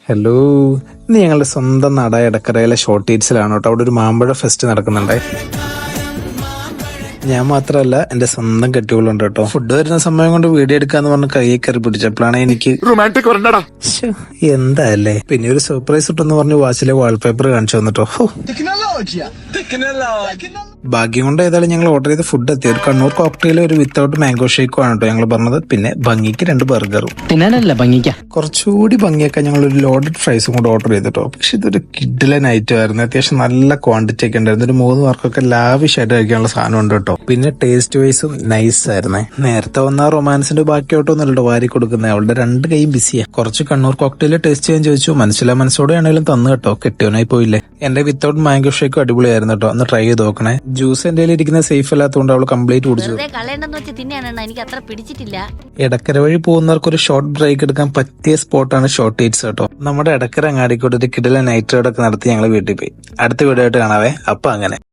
Hello, ഇന്ന് ഞങ്ങളുടെ സ്വന്തം നാടായ എടക്കരയിലെ ഷോർട്ട് ഈറ്റ്സിലാണ് കേട്ടോ. അവിടെ ഒരു മാമ്പഴ ഫെസ്റ്റ് നടക്കുന്നുണ്ട്. ഞാൻ മാത്രമല്ല, എന്റെ സ്വന്തം കെട്ടികളുണ്ട് കേട്ടോ. ഫുഡ് വരുന്ന സമയം കൊണ്ട് വീഡിയോ എടുക്കാന്ന് പറഞ്ഞ് കൈ കയറി പിടിച്ചപ്പോഴാണ് എനിക്ക് റൊമാൻറ്റിക് എന്താ അല്ലേ. പിന്നെ ഒരു സർപ്രൈസ് ഇട്ടെന്ന് പറഞ്ഞ് വാച്ചിലെ വാൾപേപ്പർ കാണിച്ചു തന്നിട്ടോ. ഭാഗ്യം കൊണ്ട് ഏതായാലും ഞങ്ങൾ ഓർഡർ ചെയ്ത ഫുഡ് എത്തി. ഒരു കണ്ണൂർ കോക്ടെയിൽ, ഒരു വിത്തൗട്ട് മാംഗോ ഷേക്കും ആണ് കേട്ടോ ഞങ്ങൾ പറഞ്ഞത്. പിന്നെ ഭംഗിക്ക് 2 ബർഗറും. തിന്നാനല്ല ഭംഗിക്ക. കുറച്ചുകൂടി ഭംഗിയൊക്കെ ഞങ്ങൾ ഒരു ലോഡഡ് ഫ്രൈസും കൂടെ ഓർഡർ ചെയ്തിട്ടോ. പക്ഷെ ഇതൊരു കിഡിലൻ ഐറ്റം ആയിരുന്നു. അത്യാവശ്യം നല്ല ക്വാണ്ടിറ്റി ഒക്കെ ഉണ്ടായിരുന്നു. ഒരു 3 പേർക്കൊക്കെ ലാവിഷ് ആയിട്ട് കഴിക്കാനുള്ള സാധനം ഉണ്ട് കേട്ടോ. പിന്നെ ടേസ്റ്റ് വൈസും നൈസ് ആയിരുന്നേ. നേരത്തെ വന്ന റൊമാൻസിന്റെ ബാക്കിയോട്ടൊന്നുമല്ലോ വാരി കൊടുക്കുന്നത്. അവളുടെ 2 കൈയും ബിസിയാ. കുറച്ച് കണ്ണൂർ കോക്ടെയിൽ ടേസ്റ്റ് ചെയ്യാൻ ചോദിച്ചു. മനസ്സിലോടെ ആണെങ്കിലും തന്നു കേട്ടോ. കെട്ടിയോനായി പോയില്ലേ. എന്റെ വിത്തൗട്ട് മാംഗോ ഷേക്കും അടിപൊളിയായിരുന്നു കേട്ടോ. ഒന്ന് ട്രൈ ചെയ്ത് നോക്കണേ. ജ്യൂസ് എന്റെ ഇരിക്കുന്നത് സേഫ് അല്ലാത്തതുകൊണ്ട് അവൾ കംപ്ലീറ്റ് കുടിച്ചു. എടക്കര വഴി പോകുന്നവർക്ക് ഒരു ഷോർട്ട് ബ്രേക്ക് എടുക്കാൻ പറ്റിയ സ്പോട്ടാണ് ഷോർട്ട് ഈറ്റ്സ് കേട്ടോ. നമ്മുടെ എടക്കര അങ്ങാടിക്കോട്ട് ഒരു കിടിലൻ നൈറ്റ് റൈഡ് ഒക്കെ നടത്തി ഞങ്ങൾ വീട്ടിൽ പോയി. അടുത്ത വീഡിയോ ആയിട്ട് കാണാവേ. അപ്പൊ അങ്ങനെ.